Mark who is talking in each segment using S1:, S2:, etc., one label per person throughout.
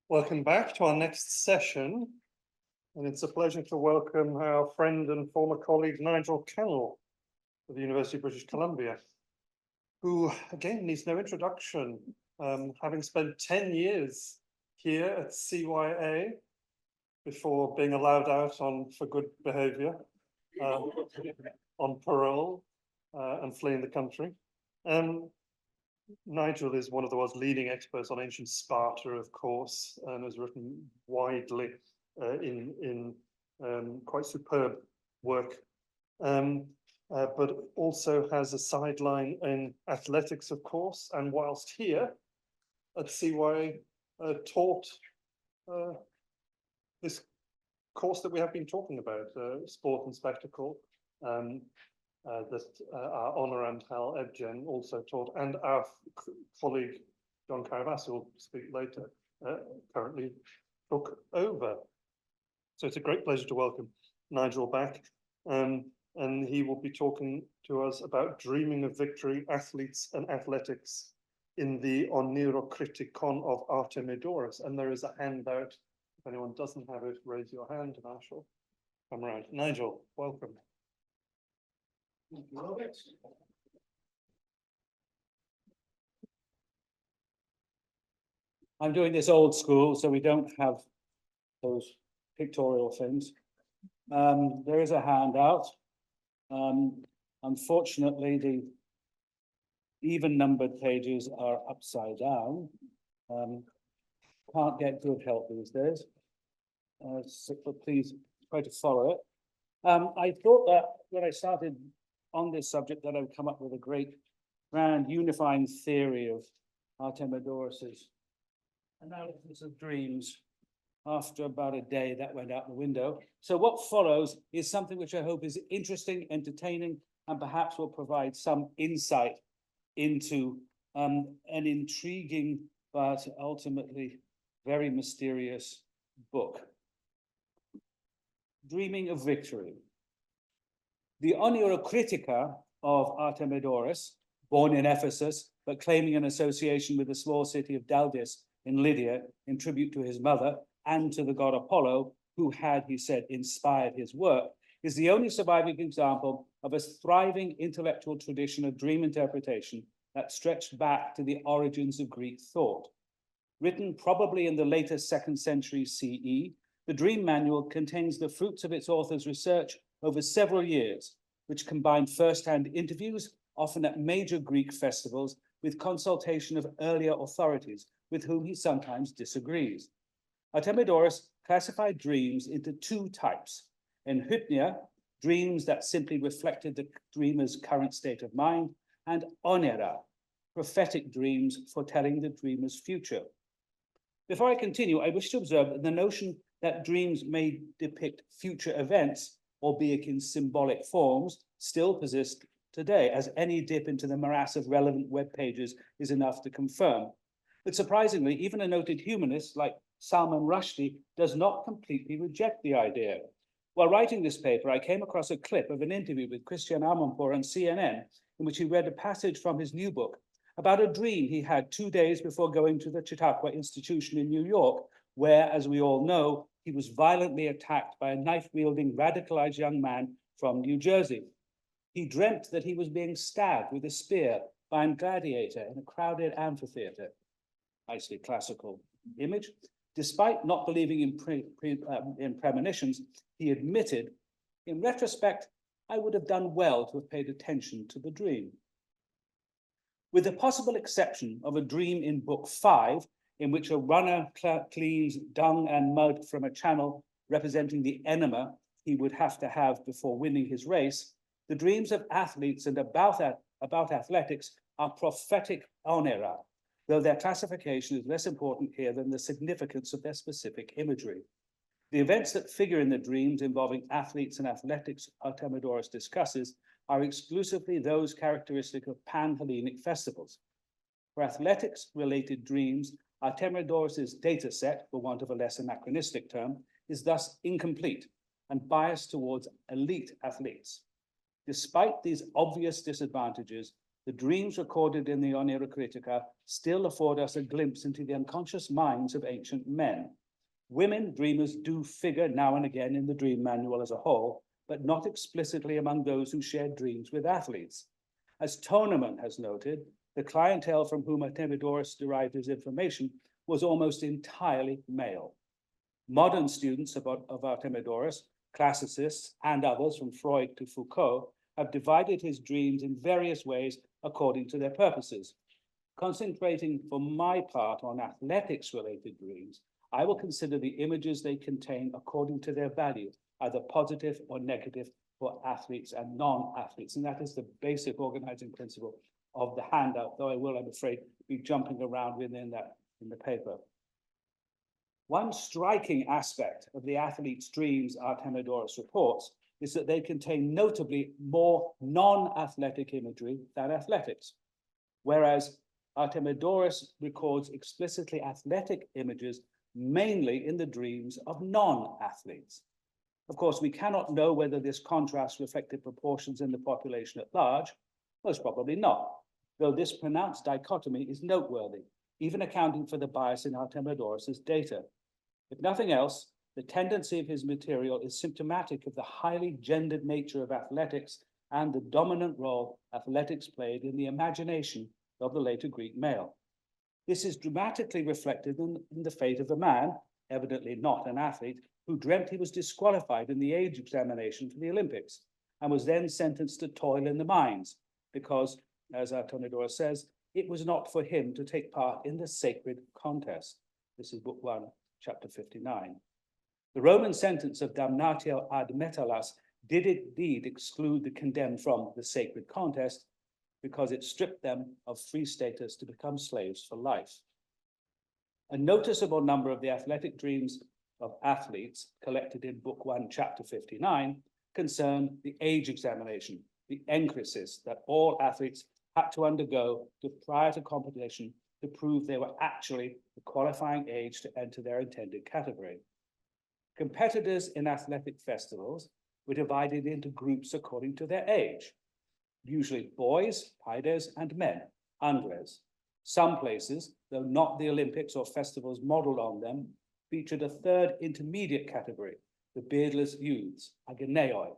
S1: Welcome back to our next session, and it's a pleasure to welcome our friend and former colleague Nigel Kennell of the University of British Columbia, who again needs no introduction, having spent 10 years here at CYA before being allowed out for good behaviour on parole and fleeing the country. Nigel is one of the world's leading experts on ancient Sparta, of course, and has written widely in quite superb work, but also has a sideline in athletics, of course, and whilst here at CYA taught this course that we have been talking about, sport and spectacle, that our Honor and Hal Ebgen also taught, and our colleague John Caravas, who will speak later, currently took over. So it's a great pleasure to welcome Nigel back, and he will be talking to us about dreaming of victory, athletes and athletics in the Oneirocriticon of Artemidorus. And there is a handout. If anyone doesn't have it, raise your hand and I shall come around. Nigel, welcome.
S2: I'm doing this old school, so we don't have those pictorial things. There is a handout. Unfortunately, the even numbered pages are upside down. Can't get good help these days. But please try to follow it. I thought that when I started on this subject that I would come up with a great grand unifying theory of Artemidorus's analysis of dreams. After about a day, that went out the window. So what follows is something which I hope is interesting, entertaining, and perhaps will provide some insight into an intriguing but ultimately very mysterious book. Dreaming of Victory. The Oneirocritica of Artemidorus, born in Ephesus, but claiming an association with the small city of Daldis in Lydia in tribute to his mother and to the god Apollo, who had, he said, inspired his work, is the only surviving example of a thriving intellectual tradition of dream interpretation that stretched back to the origins of Greek thought. Written probably in the later 2nd century CE, the Dream Manual contains the fruits of its author's research over several years, which combined first-hand interviews, often at major Greek festivals, with consultation of earlier authorities with whom he sometimes disagrees. Artemidorus classified dreams into two types: enhypnia, dreams that simply reflected the dreamer's current state of mind, and onera, prophetic dreams foretelling the dreamer's future. Before I continue, I wish to observe that the notion that dreams may depict future events, albeit in symbolic forms, still persist today, as any dip into the morass of relevant web pages is enough to confirm. But surprisingly, even a noted humanist like Salman Rushdie does not completely reject the idea. While writing this paper, I came across a clip of an interview with Christian Amanpour on CNN, in which he read a passage from his new book about a dream he had 2 days before going to the Chautauqua Institution in New York, where, as we all know, he was violently attacked by a knife-wielding, radicalized young man from New Jersey. He dreamt that he was being stabbed with a spear by a gladiator in a crowded amphitheater. Nicely classical image. Despite not believing in premonitions, he admitted, in retrospect, I would have done well to have paid attention to the dream. With the possible exception of a dream in book 5, in which a runner cleans dung and mud from a channel representing the enema he would have to have before winning his race, the dreams of athletes and about athletics are prophetic onera, though their classification is less important here than the significance of their specific imagery. The events that figure in the dreams involving athletes and athletics Artemidorus discusses are exclusively those characteristic of pan-Hellenic festivals. For athletics-related dreams, Artemidorus's data set, for want of a less anachronistic term, is thus incomplete and biased towards elite athletes. Despite these obvious disadvantages, the dreams recorded in the Oneirocritica still afford us a glimpse into the unconscious minds of ancient men. Women dreamers do figure now and again in the dream manual as a whole, but not explicitly among those who shared dreams with athletes. As Toneman has noted, the clientele from whom Artemidorus derived his information was almost entirely male. Modern students of Artemidorus, classicists and others from Freud to Foucault, have divided his dreams in various ways according to their purposes. Concentrating for my part on athletics-related dreams, I will consider the images they contain according to their value, either positive or negative for athletes and non-athletes. And that is the basic organizing principle of the handout, though I will, I'm afraid, be jumping around within that in the paper. One striking aspect of the athletes' dreams Artemidorus reports is that they contain notably more non-athletic imagery than athletics, whereas Artemidorus records explicitly athletic images mainly in the dreams of non-athletes. Of course, we cannot know whether this contrast reflected proportions in the population at large, most probably not, though this pronounced dichotomy is noteworthy, even accounting for the bias in Artemidorus's data. If nothing else, the tendency of his material is symptomatic of the highly gendered nature of athletics and the dominant role athletics played in the imagination of the later Greek male. This is dramatically reflected in the fate of a man, evidently not an athlete, who dreamt he was disqualified in the age examination for the Olympics and was then sentenced to toil in the mines because, as Artemidorus says, it was not for him to take part in the sacred contest. This is book 1, chapter 59. The Roman sentence of damnatio ad metallas did indeed exclude the condemned from the sacred contest because it stripped them of free status to become slaves for life. A noticeable number of the athletic dreams of athletes collected in book 1, chapter 59 concern the age examination, the enkrisis that all athletes had to undergo prior to competition to prove they were actually the qualifying age to enter their intended category. Competitors in athletic festivals were divided into groups according to their age, usually boys, paides, and men, andres. Some places, though not the Olympics or festivals modeled on them, featured a third intermediate category, the beardless youths, ageneoi.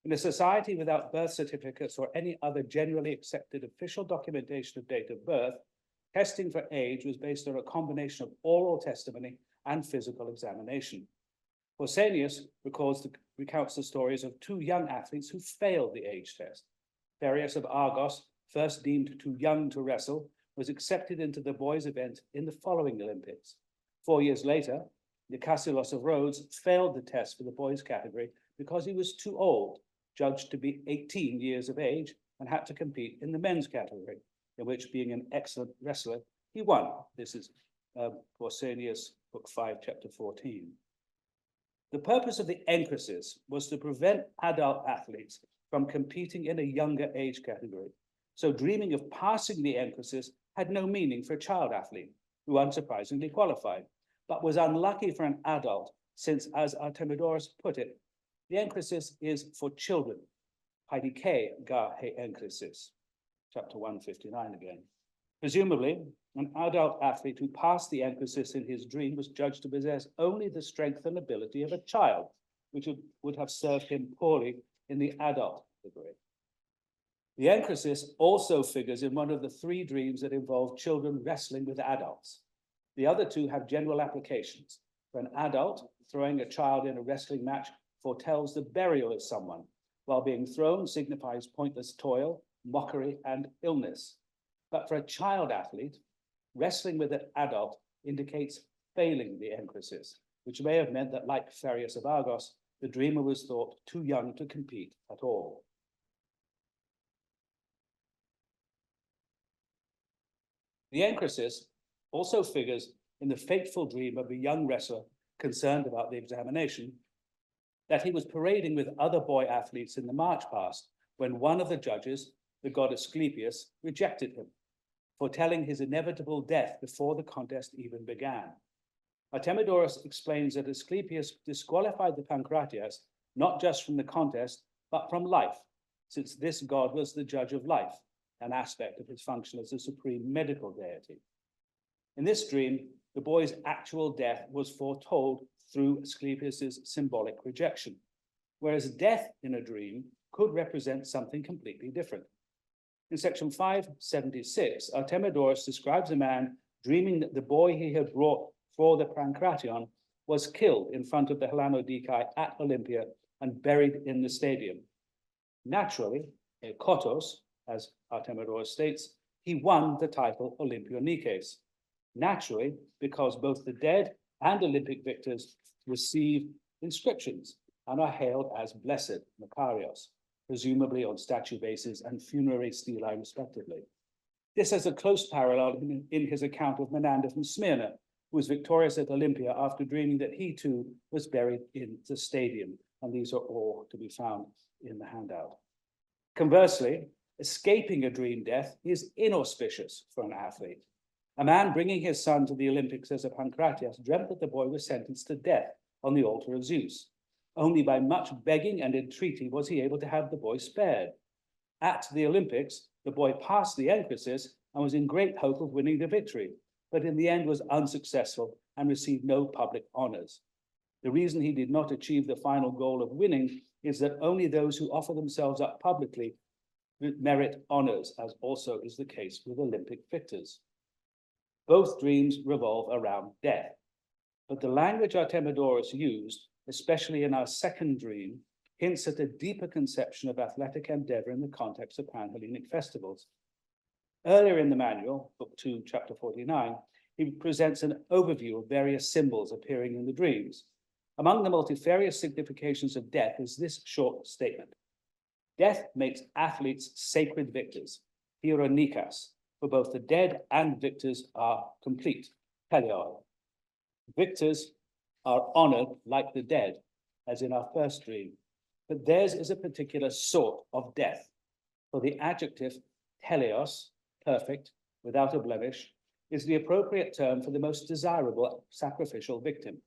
S2: In a society without birth certificates or any other generally accepted official documentation of date of birth, testing for age was based on a combination of oral testimony and physical examination. Pausanias recounts the stories of two young athletes who failed the age test. Phereus of Argos, first deemed too young to wrestle, was accepted into the boys' event in the following Olympics. 4 years later, Nicasilos of Rhodes failed the test for the boys' category because he was too old, judged to be 18 years of age, and had to compete in the men's category, in which, being an excellent wrestler, he won. This is Pausanias, book 5, chapter 14. The purpose of the enkrisis was to prevent adult athletes from competing in a younger age category. So dreaming of passing the enkrisis had no meaning for a child athlete, who unsurprisingly qualified, but was unlucky for an adult, since, as Artemidorus put it, the enkrisis is for children. Paidike ga he enkrisis, chapter 159 again. Presumably, an adult athlete who passed the enkrisis in his dream was judged to possess only the strength and ability of a child, which would have served him poorly in the adult degree. The enkrisis also figures in one of the 3 dreams that involve children wrestling with adults. The other 2 have general applications. For an adult, throwing a child in a wrestling match foretells the burial of someone, while being thrown signifies pointless toil, mockery, and illness. But for a child athlete, wrestling with an adult indicates failing the enkrisis, which may have meant that, like Phereus of Argos, the dreamer was thought too young to compete at all. The enkrisis also figures in the fateful dream of a young wrestler concerned about the examination, that he was parading with other boy athletes in the march past when one of the judges, the god Asclepius, rejected him, foretelling his inevitable death before the contest even began. Artemidorus explains that Asclepius disqualified the Pancratias not just from the contest, but from life, since this god was the judge of life, an aspect of his function as a supreme medical deity. In this dream, the boy's actual death was foretold through Asclepius's symbolic rejection, whereas death in a dream could represent something completely different. In section 576, Artemidorus describes a man dreaming that the boy he had brought for the Pancration was killed in front of the Hellanodikai at Olympia and buried in the stadium. Naturally, Kotos, as Artemidorus states, he won the title Olympionikes. Naturally, because both the dead and Olympic victors receive inscriptions and are hailed as blessed, Makarios, presumably on statue bases and funerary stelae respectively. This has a close parallel in his account of Menander from Smyrna, who was victorious at Olympia after dreaming that he too was buried in the stadium. And these are all to be found in the handout. Conversely, escaping a dream death is inauspicious for an athlete. A man bringing his son to the Olympics as a Pancratias dreamt that the boy was sentenced to death on the altar of Zeus. Only by much begging and entreaty was he able to have the boy spared. At the Olympics, the boy passed the enchresis and was in great hope of winning the victory, but in the end was unsuccessful and received no public honors. The reason he did not achieve the final goal of winning is that only those who offer themselves up publicly merit honors, as also is the case with Olympic victors. Both dreams revolve around death, but the language Artemidorus used, especially in our second dream, hints at a deeper conception of athletic endeavor in the context of Pan-Hellenic festivals. Earlier in the manual, book 2, chapter 49, he presents an overview of various symbols appearing in the dreams. Among the multifarious significations of death is this short statement. Death makes athletes sacred victors, hieronikas, for both the dead and victors are complete, teleoi. Victors are honored like the dead, as in our first dream, but theirs is a particular sort of death. For the adjective teleos, perfect, without a blemish, is the appropriate term for the most desirable sacrificial victim.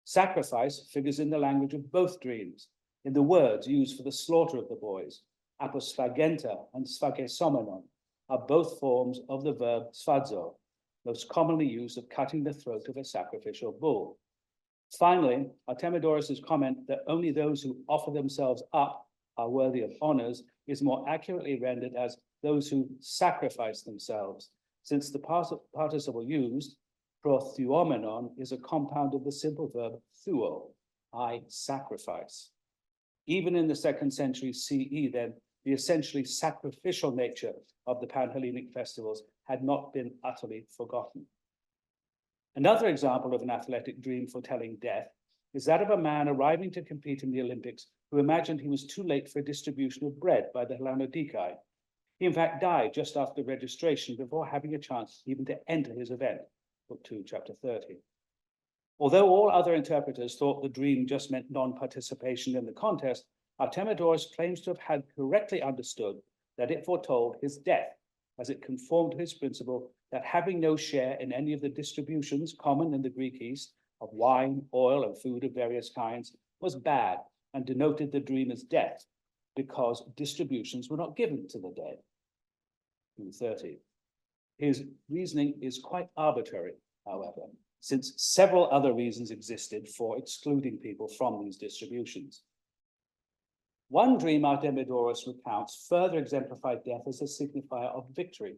S2: Sacrifice figures in the language of both dreams, in the words used for the slaughter of the boys. Aposphagenta and sphagesomenon are both forms of the verb sphadzo, most commonly used of cutting the throat of a sacrificial bull. Finally, Artemidorus's comment that only those who offer themselves up are worthy of honors is more accurately rendered as those who sacrifice themselves, since the participle used, protheuomenon, is a compound of the simple verb thuo, I sacrifice. Even in the 2nd century CE, then, the essentially sacrificial nature of the Pan-Hellenic festivals had not been utterly forgotten. Another example of an athletic dream foretelling death is that of a man arriving to compete in the Olympics who imagined he was too late for a distribution of bread by the Hellanodikai. He in fact died just after registration before having a chance even to enter his event, book 2, chapter 30. Although all other interpreters thought the dream just meant non-participation in the contest, Artemidorus claims to have had correctly understood that it foretold his death, as it conformed to his principle that having no share in any of the distributions common in the Greek East of wine, oil, and food of various kinds was bad and denoted the dream as death, because distributions were not given to the dead. 230. His reasoning is quite arbitrary, however, since several other reasons existed for excluding people from these distributions. One dream Artemidorus recounts further exemplified death as a signifier of victory.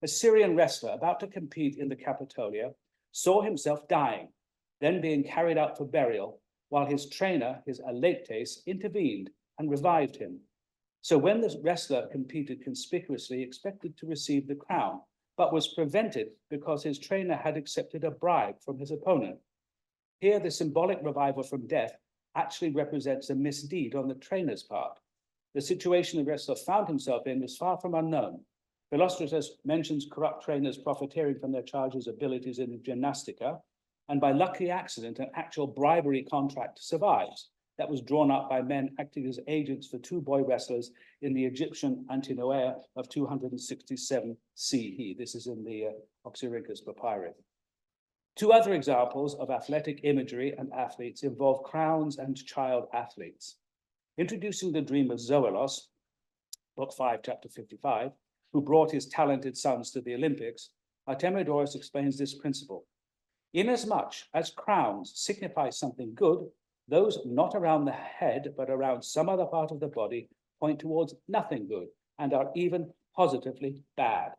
S2: A Syrian wrestler about to compete in the Capitolia saw himself dying, then being carried out for burial, while his trainer, his aleiptes, intervened and revived him. So when the wrestler competed conspicuously, expected to receive the crown, but was prevented because his trainer had accepted a bribe from his opponent. Here, the symbolic revival from death actually represents a misdeed on the trainer's part. The situation the wrestler found himself in was far from unknown. Philostratus mentions corrupt trainers profiteering from their charges' abilities in gymnastica, and by lucky accident, an actual bribery contract survives that was drawn up by men acting as agents for 2 boy wrestlers in the Egyptian Antinoea of 267 CE. This is in the Oxyrhynchus papyri. 2 other examples of athletic imagery and athletes involve crowns and child athletes. Introducing the dream of Zoelos, book 5, chapter 55, who brought his talented sons to the Olympics, Artemidorus explains this principle. Inasmuch as crowns signify something good, those not around the head, but around some other part of the body, point towards nothing good and are even positively bad.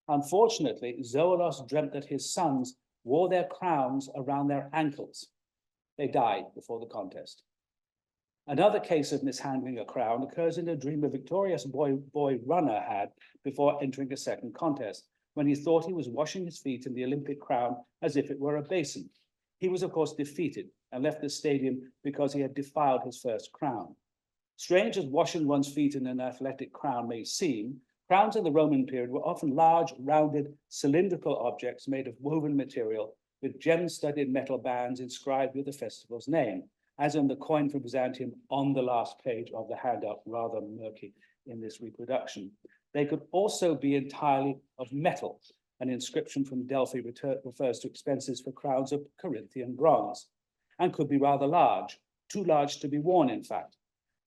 S2: Unfortunately, Zoilos dreamt that his sons wore their crowns around their ankles. They died before the contest. Another case of mishandling a crown occurs in a dream a victorious boy runner had before entering a second contest, when he thought he was washing his feet in the Olympic crown as if it were a basin. He was, of course, defeated and left the stadium because he had defiled his first crown. Strange as washing one's feet in an athletic crown may seem, crowns in the Roman period were often large, rounded, cylindrical objects made of woven material with gem-studded metal bands inscribed with the festival's name, as in the coin from Byzantium on the last page of the handout, rather murky in this reproduction. They could also be entirely of metal. An inscription from Delphi refers to expenses for crowns of Corinthian bronze, and could be rather large, too large to be worn, in fact,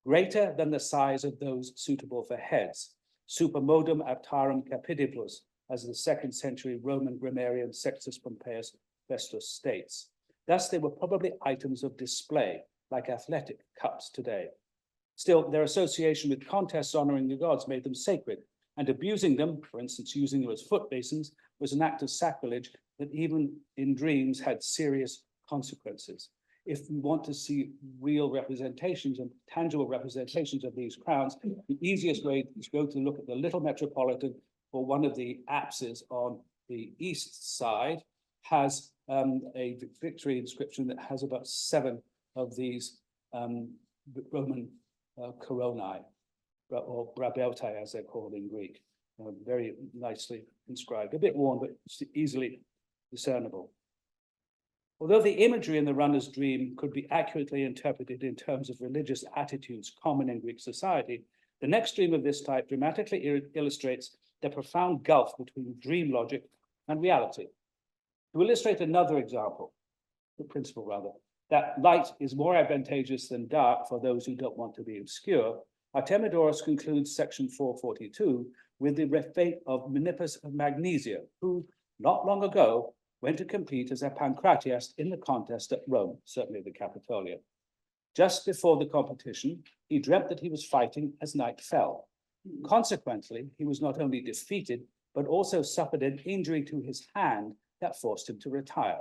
S2: greater than the size of those suitable for heads, supermodum aptarum capidiplus, as the 2nd century Roman grammarian Sextus Pompeius Festus states. Thus, they were probably items of display, like athletic cups today. Still, their association with contests honoring the gods made them sacred, and abusing them, for instance, using them as foot basins, was an act of sacrilege that even in dreams had serious consequences. If we want to see real representations and tangible representations of these crowns, the easiest way is to go to look at the Little Metropolitan, or one of the apses on the east side has a victory inscription that has about 7 of these Roman coronae, or brabeltae, as they're called in Greek, very nicely inscribed, a bit worn, but easily discernible. Although the imagery in the runner's dream could be accurately interpreted in terms of religious attitudes common in Greek society, the next dream of this type dramatically illustrates the profound gulf between dream logic and reality. To illustrate another example, the principle rather, that light is more advantageous than dark for those who don't want to be obscure, Artemidorus concludes section 442 with the fate of Menippus of Magnesia, who, not long ago, went to compete as a pancratiast in the contest at Rome, certainly the Capitolia. Just before the competition, he dreamt that he was fighting as night fell. Consequently, he was not only defeated, but also suffered an injury to his hand that forced him to retire.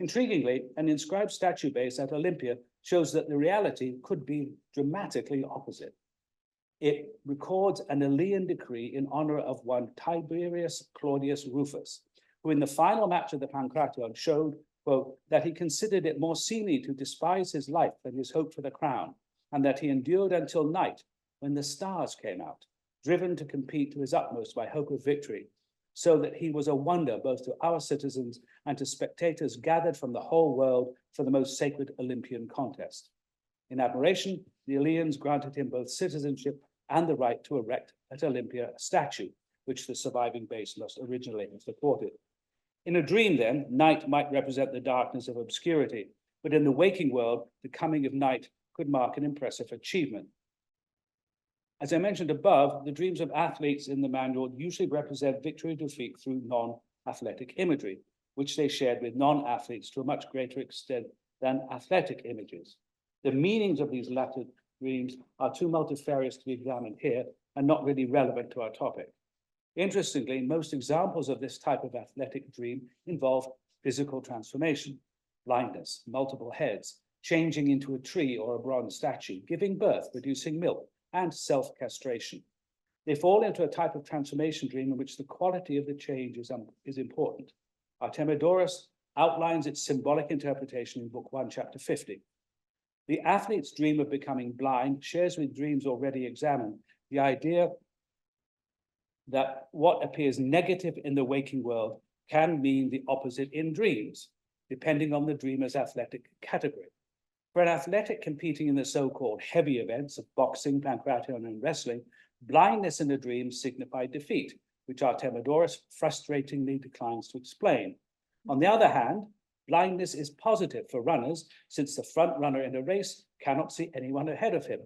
S2: Intriguingly, an inscribed statue base at Olympia shows that the reality could be dramatically opposite. It records an Aeolian decree in honor of one Tiberius Claudius Rufus, who in the final match of the Pancration showed, quote, that he considered it more seemly to despise his life than his hope for the crown, and that he endured until night when the stars came out, driven to compete to his utmost by hope of victory, so that he was a wonder both to our citizens and to spectators gathered from the whole world for the most sacred Olympian contest. In admiration, the Aeolians granted him both citizenship and the right to erect at Olympia a statue, which the surviving base must originally have supported. In a dream, then, night might represent the darkness of obscurity, but in the waking world, the coming of night could mark an impressive achievement. As I mentioned above, the dreams of athletes in the manual usually represent victory or defeat through non-athletic imagery, which they shared with non-athletes to a much greater extent than athletic images. The meanings of these latter dreams are too multifarious to be examined here and not really relevant to our topic. Interestingly, most examples of this type of athletic dream involve physical transformation, blindness, multiple heads, changing into a tree or a bronze statue, giving birth, producing milk, and self-castration. They fall into a type of transformation dream in which the quality of the change is important. Artemidorus outlines its symbolic interpretation in Book 1, Chapter 50. The athlete's dream of becoming blind shares with dreams already examined the idea that what appears negative in the waking world can mean the opposite in dreams, depending on the dreamer's athletic category. For an athletic competing in the so-called heavy events of boxing, pancration, and wrestling, blindness in a dream signified defeat, which Artemidorus frustratingly declines to explain. On the other hand, blindness is positive for runners, since the front runner in a race cannot see anyone ahead of him.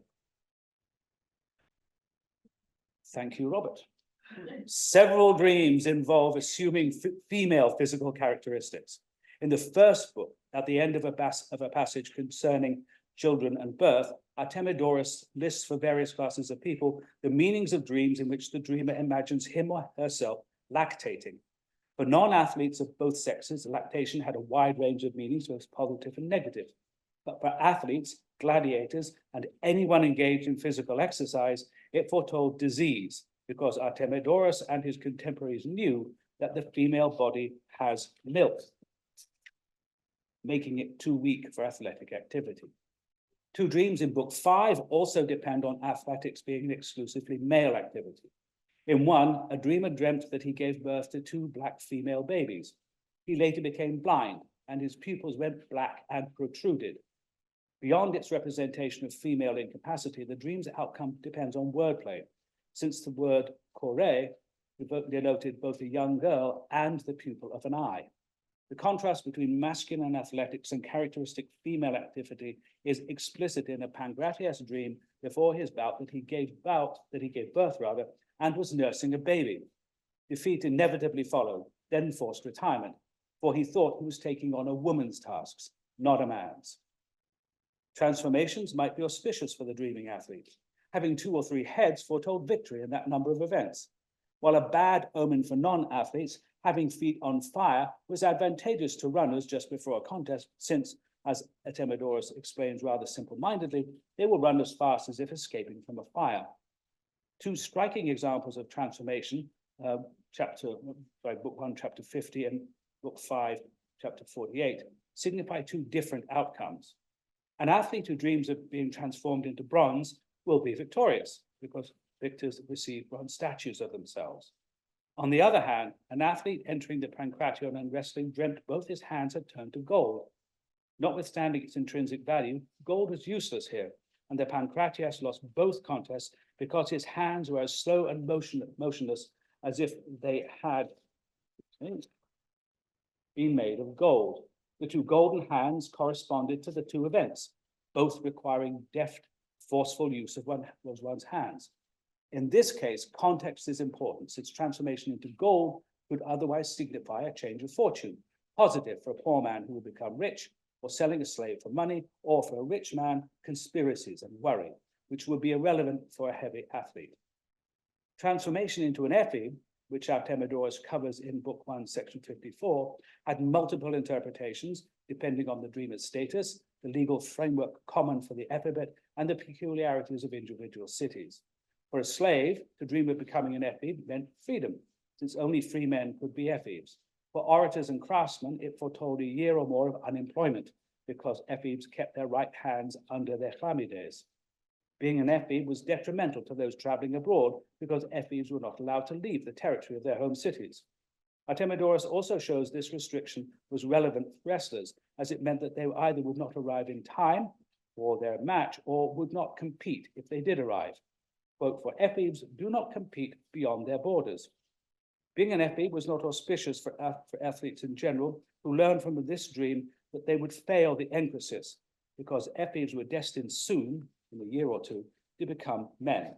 S2: Thank you, Robert. Several dreams involve assuming female physical characteristics. In the first book, at the end of a passage concerning children and birth, Artemidorus lists for various classes of people the meanings of dreams in which the dreamer imagines him or herself lactating. For non-athletes of both sexes, lactation had a wide range of meanings, both positive and negative. But for athletes, gladiators, and anyone engaged in physical exercise, it foretold disease, because Artemidorus and his contemporaries knew that the female body has milk, making it too weak for athletic activity. Two dreams in book 5 also depend on athletics being an exclusively male activity. In one, a dreamer dreamt that he gave birth to 2 black female babies. He later became blind, and his pupils went black and protruded. Beyond its representation of female incapacity, the dream's outcome depends on wordplay, since the word chore denoted both a young girl and the pupil of an eye. The contrast between masculine athletics and characteristic female activity is explicit in a Pankratias dream before his bout that he gave birth and was nursing a baby. Defeat inevitably followed, then forced retirement, for he thought he was taking on a woman's tasks, not a man's. Transformations might be auspicious for the dreaming athlete. Having 2 or 3 heads foretold victory in that number of events, while a bad omen for non-athletes, having feet on fire was advantageous to runners just before a contest, since, as Artemidorus explains rather simple-mindedly, they will run as fast as if escaping from a fire. 2 striking examples of transformation, book 1, chapter 50, and book 5, chapter 48, signify 2 different outcomes. An athlete who dreams of being transformed into bronze will be victorious, because victors receive bronze statues of themselves. On the other hand, an athlete entering the Pankration and wrestling dreamt both his hands had turned to gold. Notwithstanding its intrinsic value, gold was useless here, and the Pankratias lost both contests because his hands were as slow and motionless as if they had been made of gold. The 2 golden hands corresponded to the 2 events, both requiring deft, forceful use of one's hands. In this case, context is important, since transformation into gold could otherwise signify a change of fortune, positive for a poor man who will become rich, or selling a slave for money, or for a rich man, conspiracies and worry, which would be irrelevant for a heavy athlete. Transformation into an ephebe, which Artemidorus covers in book 1, section 54, had multiple interpretations depending on the dreamer's status, the legal framework common for the epithet, and the peculiarities of individual cities. For a slave, to dream of becoming an ephebe meant freedom, since only free men could be ephebes. For orators and craftsmen, it foretold a year or more of unemployment, because ephebes kept their right hands under their chlamydes. Being an ephebe was detrimental to those traveling abroad, because ephebes were not allowed to leave the territory of their home cities. Artemidorus also shows this restriction was relevant for wrestlers, as it meant that they either would not arrive in time for their match, or would not compete if they did arrive. Quote, for ephebes do not compete beyond their borders. Being an ephebe was not auspicious for athletes in general, who learned from this dream that they would fail the enkrosis, because ephebes were destined soon, in a year or 2, to become men.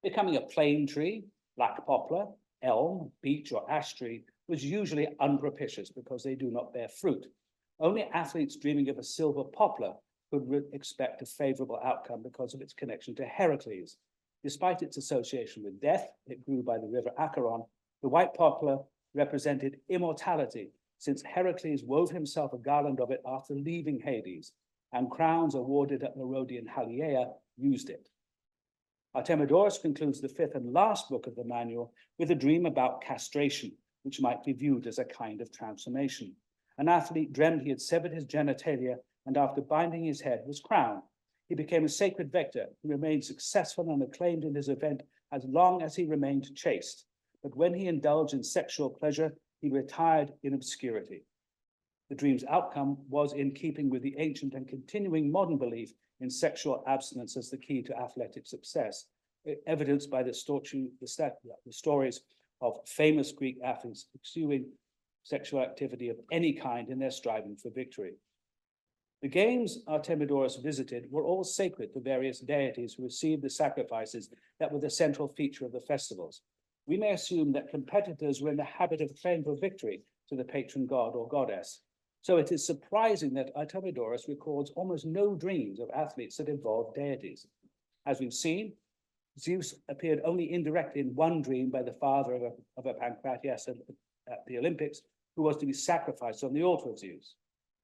S2: Becoming a plane tree, black poplar, elm, beech, or ash tree was usually unpropitious because they do not bear fruit. Only athletes dreaming of a silver poplar could expect a favorable outcome because of its connection to Heracles. Despite its association with death, it grew by the river Acheron. The white poplar represented immortality, since Heracles wove himself a garland of it after leaving Hades, and crowns awarded at the Rhodian Haliea used it. Artemidorus concludes the 5th and last book of the manual with a dream about castration, which might be viewed as a kind of transformation. An athlete dreamed he had severed his genitalia, and after binding his head was crowned. He became a sacred vector who remained successful and acclaimed in his event as long as he remained chaste. But when he indulged in sexual pleasure, he retired in obscurity. The dream's outcome was in keeping with the ancient and continuing modern belief in sexual abstinence as the key to athletic success, evidenced by the stories of famous Greek athletes pursuing sexual activity of any kind in their striving for victory. The games Artemidorus visited were all sacred to various deities who received the sacrifices that were the central feature of the festivals. We may assume that competitors were in the habit of praying for victory to the patron god or goddess. So it is surprising that Artemidorus records almost no dreams of athletes that involved deities. As we've seen, Zeus appeared only indirectly in one dream by the father of a Pancratias at the Olympics, who was to be sacrificed on the altar of Zeus.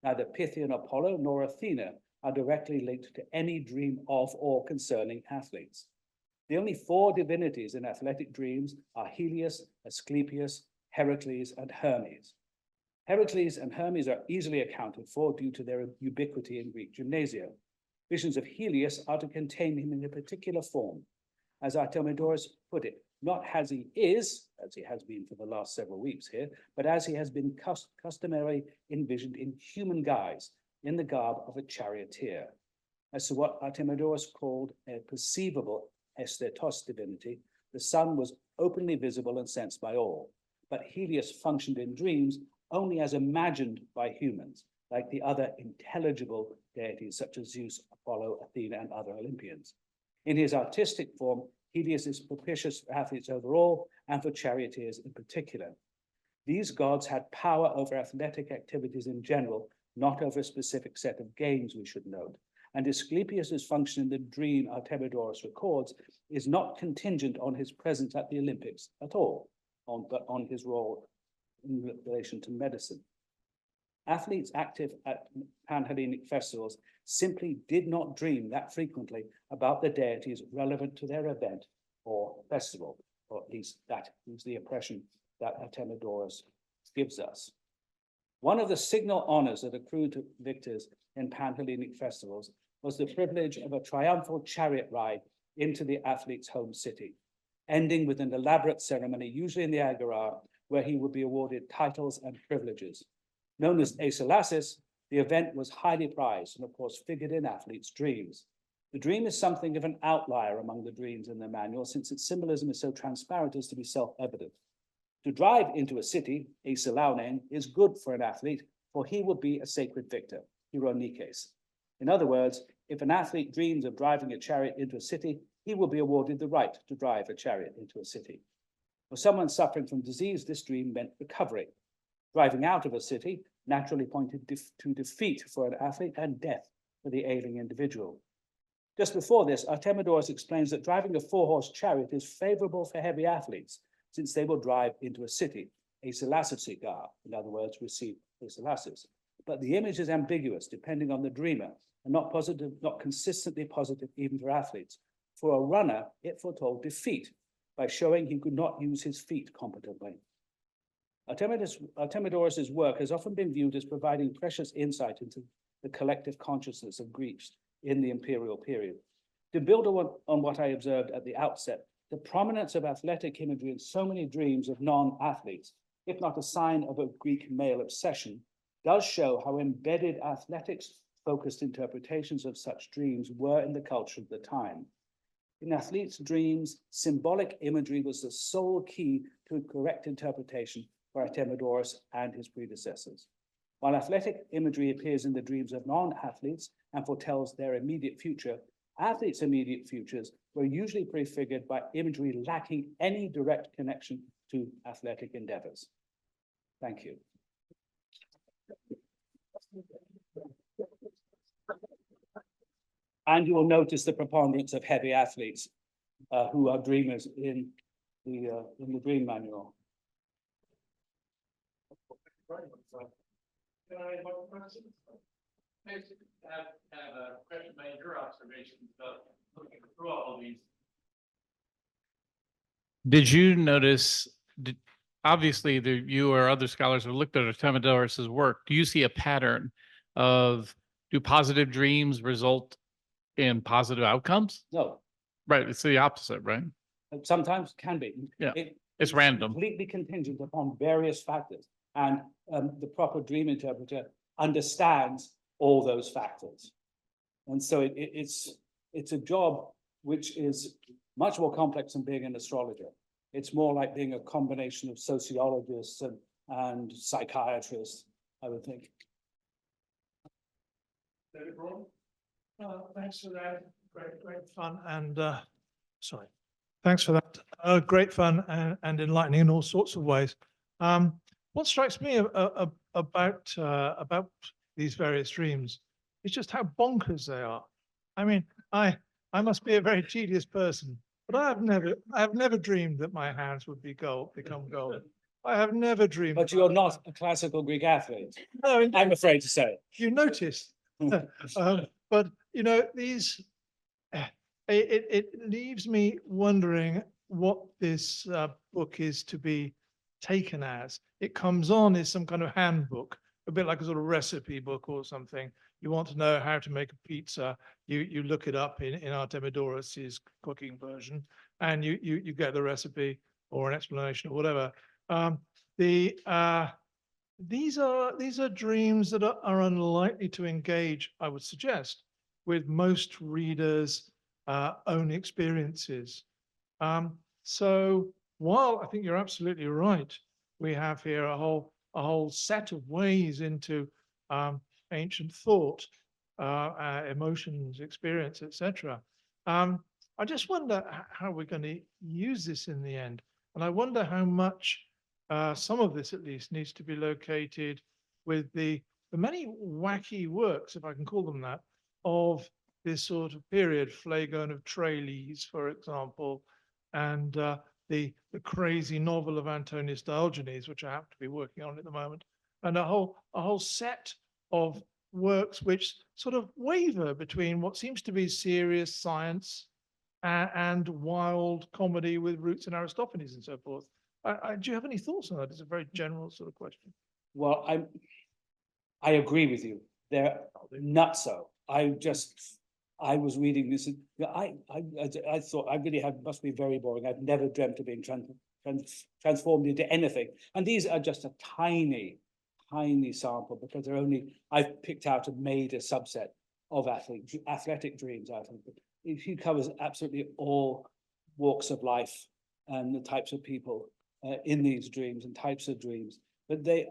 S2: Neither Pythian Apollo nor Athena are directly linked to any dream of or concerning athletes. The only four divinities in athletic dreams are Helios, Asclepius, Heracles, and Hermes. Heracles and Hermes are easily accounted for due to their ubiquity in Greek gymnasia. Visions of Helios are to contain him in a particular form. As Artemidorus put it, not as he is, as he has been for the last several weeks here, but as he has been customarily envisioned in human guise, in the garb of a charioteer. As to what Artemidorus called a perceivable aesthetos divinity, the sun was openly visible and sensed by all, but Helios functioned in dreams only as imagined by humans, like the other intelligible deities such as Zeus, Apollo, Athena, and other Olympians. In his artistic form, Helios is propitious for athletes overall and for charioteers in particular. These gods had power over athletic activities in general, not over a specific set of games, we should note. And Asclepius's function in the dream Artemidorus records is not contingent on his presence at the Olympics at all, but on his role in relation to medicine. Athletes active at Panhellenic festivals simply did not dream that frequently about the deities relevant to their event or festival, or at least that is the impression that Artemidorus gives us. One of the signal honors that accrued to victors in Panhellenic festivals was the privilege of a triumphal chariot ride into the athlete's home city, ending with an elaborate ceremony, usually in the Agora, where he would be awarded titles and privileges. Known as Aeschylasis, the event was highly prized and of course figured in athletes' dreams. The dream is something of an outlier among the dreams in the manual, since its symbolism is so transparent as to be self-evident. To drive into a city, Aeschylaunen, is good for an athlete, for he will be a sacred victor, Hieronikes. In other words, if an athlete dreams of driving a chariot into a city, he will be awarded the right to drive a chariot into a city. For someone suffering from disease, this dream meant recovery. Driving out of a city naturally pointed to defeat for an athlete and death for the ailing individual. Just before this, Artemidorus explains that driving a four-horse chariot is favorable for heavy athletes, since they will drive into a city, aeschylasigar, in other words, receive aeschylasis. But the image is ambiguous, depending on the dreamer, and not positive, not consistently positive even for athletes. For a runner, it foretold defeat by showing he could not use his feet competently. Artemidorus's work has often been viewed as providing precious insight into the collective consciousness of Greeks in the imperial period. To build on what I observed at the outset, the prominence of athletic imagery in so many dreams of non-athletes, if not a sign of a Greek male obsession, does show how embedded athletics-focused interpretations of such dreams were in the culture of the time. In athletes' dreams, symbolic imagery was the sole key to correct interpretation for Artemidorus and his predecessors. While athletic imagery appears in the dreams of non-athletes and foretells their immediate future, athletes' immediate futures were usually prefigured by imagery lacking any direct connection to athletic endeavors. Thank you. And you will notice the preponderance of heavy athletes who are dreamers in the dream manual.
S3: Can I have one question? I have a question about your observations about looking through all these. Did you notice, obviously you or other scholars have looked at Artemidorus's work. Do you see a pattern of, do positive dreams result in positive outcomes?
S2: No.
S3: Right, it's the opposite, right?
S2: Sometimes can be.
S3: Yeah, it's random.
S2: Completely contingent upon various factors. And the proper dream interpreter understands all those factors. And so it's a job which is much more complex than being an astrologer. It's more like being a combination of sociologists and psychiatrists, I would think.
S1: David Braun?
S4: Thanks for that. Great fun and, sorry. Thanks for that. Great fun and enlightening in all sorts of ways. What strikes me about these various dreams is just how bonkers they are. I mean, I must be a very tedious person, but I have never dreamed that my hands would become gold. I have never dreamed.
S2: But you're not a classical Greek athlete,
S4: No,
S2: I'm afraid to say.
S4: you noticed. But you know, it leaves me wondering what this book is to be taken as. It comes on as some kind of handbook, a bit like a sort of recipe book or something. You want to know how to make a pizza, you look it up in Artemidorus's cooking version, and you get the recipe or an explanation or whatever. These are dreams that are unlikely to engage, I would suggest, with most readers' own experiences. So while I think you're absolutely right, we have here a whole set of ways into ancient thought, emotions, experience, etc. I just wonder how we're going to use this in the end, and I wonder how much some of this, at least, needs to be located with the many wacky works, if I can call them that, of this sort of period, Phlegon of Tralles, for example, and the crazy novel of Antonius Diogenes, which I happen to be working on at the moment, and a whole set of works which sort of waver between what seems to be serious science and wild comedy with roots in Aristophanes and so forth. Do you have any thoughts on that? It's a very general sort of question.
S2: Well, I agree with you. They're nutso. I was reading this, and I thought must be very boring. I've never dreamt of being transformed into anything. And these are just a tiny sample, because I've picked out and made a subset of athletic dreams. I think he covers absolutely all walks of life and the types of people in these dreams and types of dreams. But I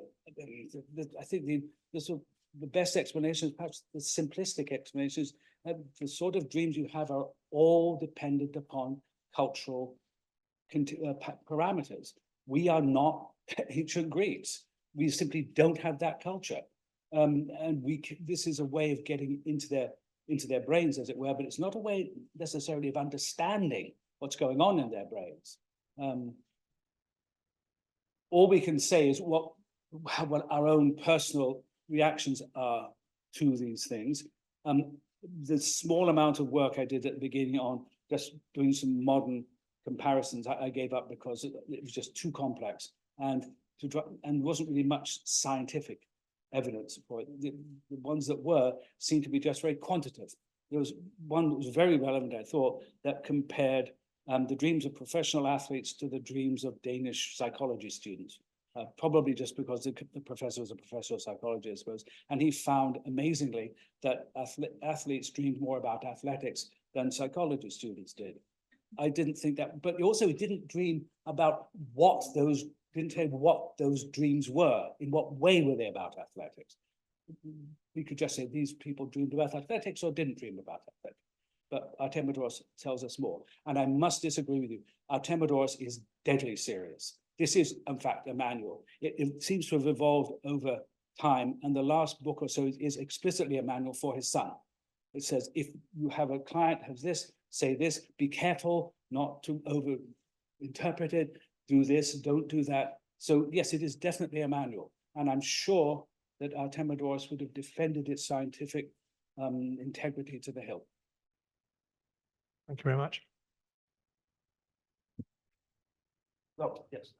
S2: think the best explanation is perhaps the simplistic explanations. The sort of dreams you have are all dependent upon cultural parameters. We are not ancient Greeks. We simply don't have that culture. And this is a way of getting into their brains, as it were, but it's not a way necessarily of understanding what's going on in their brains. All we can say is what our own personal reactions are to these things. The small amount of work I did at the beginning on just doing some modern comparisons, I gave up because it was just too complex and wasn't really much scientific evidence for it. The ones that seemed to be just very quantitative. There was one that was very relevant, I thought, that compared the dreams of professional athletes to the dreams of Danish psychology students. Probably just because the professor was a professor of psychology, I suppose. And he found, amazingly, that athletes dreamed more about athletics than psychology students did. I didn't think that, but also he didn't dream about didn't tell what those dreams were. In what way were they about athletics? We could just say these people dreamed about athletics or didn't dream about athletics. But Artemidorus tells us more. And I must disagree with you. Artemidorus is deadly serious. This is, in fact, a manual. It seems to have evolved over time. And the last book or so is explicitly a manual for his son. It says, if you have a client has this, say this, be careful not to over-interpret it, do this, don't do that. So yes, it is definitely a manual. And I'm sure that Artemidorus would have defended its scientific integrity to the hilt.
S4: Thank you very much.
S2: Oh, yes.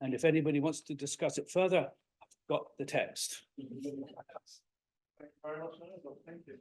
S2: And if anybody wants to discuss it further, I've got the text.
S1: Thank you very much. Thank you.